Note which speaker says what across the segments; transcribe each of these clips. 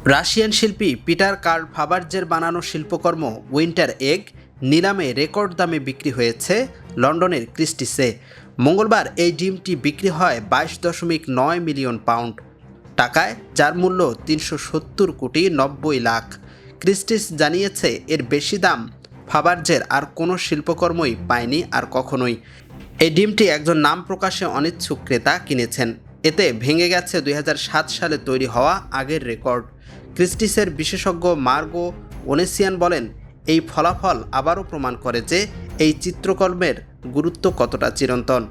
Speaker 1: Russian শিল্পী Peter curl ফাবার্জের বানানো শিল্পকর্ম উইন্টার এগ নিলামে রেকর্ড দামে বিক্রি হয়েছে লন্ডনের ক্রিস্টিসে। মঙ্গলবার এই ডিমটি বিক্রি হয় 22.9 মিলিয়ন পাউন্ড টাকায়, যার মূল্য 370,90,00,000। ক্রিস্টিস জানিয়েছে এর বেশি দাম ফাবার্জের আর কোনো শিল্পকর্মই পায়নি আর কখনোই। এই ডিমটি একজন নাম প্রকাশে অনিচ্ছুক ক্রেতা কিনেছেন। এতে ভেঙে গেছে 2007 সালে তৈরি হওয়া আগের রেকর্ড। ক্রিস্টিসের বিশেষজ্ঞ মার্গো ওনেসিয়ান বলেন, এই ফলাফল আবারও প্রমাণ করে যে এই চিত্রকর্মের গুরুত্ব কতটা চিরন্তন।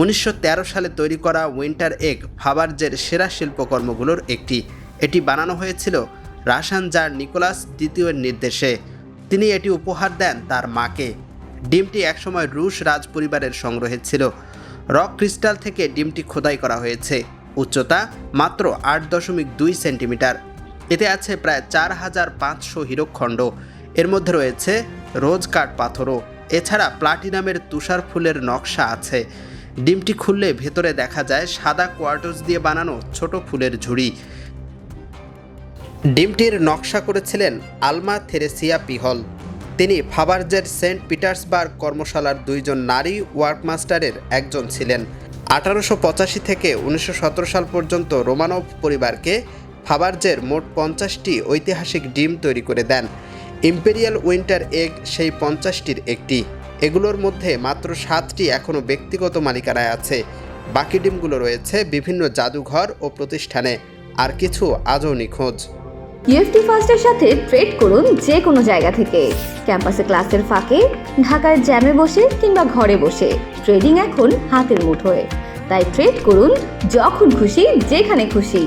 Speaker 1: 1913 সালে তৈরি করা উইন্টার এগ ফাবার্জের সেরা শিল্পকর্মগুলোর একটি। এটি বানানো হয়েছিল রাশিয়ান জার নিকোলাস দ্বিতীয়ের নির্দেশে। তিনি এটি উপহার দেন তার মাকে। ডিমটি একসময় রুশ রাজ পরিবারের সংগ্রহে ছিল। রক ক্রিস্টাল থেকে ডিমটি খোদাই করা হয়েছে। উচ্চতা মাত্র 8.2 সেন্টিমিটার। এতে আছে প্রায় 4,500 হীরকখণ্ড। এর মধ্যে রয়েছে রোজ কাট পাথরও। এছাড়া প্লাটিনামের তুষার ফুলের নকশা আছে। ডিমটি খুললে ভেতরে দেখা যায় সাদা কোয়ার্টজ দিয়ে বানানো ছোট ফুলের ঝুড়ি। ডিমটির নকশা করেছিলেন আলমা থেরেসিয়া পিহল। তিনি ফাবার্জের সেন্ট পিটার্সবার্গ কর্মশালার 2জন নারী ওয়ার্কমাস্টারের একজন ছিলেন। 1885 থেকে 1917 সাল পর্যন্ত রোমানভ পরিবারকে ফাবার্জের মোট 50টি ঐতিহাসিক ডিম তৈরি করে দেন। ইম্পেরিয়াল উইন্টার এগ সেই 50টির একটি। এগুলোর মধ্যে মাত্র 7টি এখনও ব্যক্তিগত মালিকানায় আছে। বাকি ডিমগুলো রয়েছে বিভিন্ন জাদুঘর ও প্রতিষ্ঠানে, আর কিছু আজও নিখোঁজ।
Speaker 2: ইউএফটি ফার্স্টের সাথে ট্রেড করুন যে কোনো জায়গা থেকে। ক্যাম্পাসে ক্লাসের ফাঁকে, ঢাকার জ্যামে বসে কিংবা ঘরে বসে ট্রেডিং এখন হাতের মুঠোয়। তাই ট্রেড করুন যখন খুশি, যেখানে খুশি।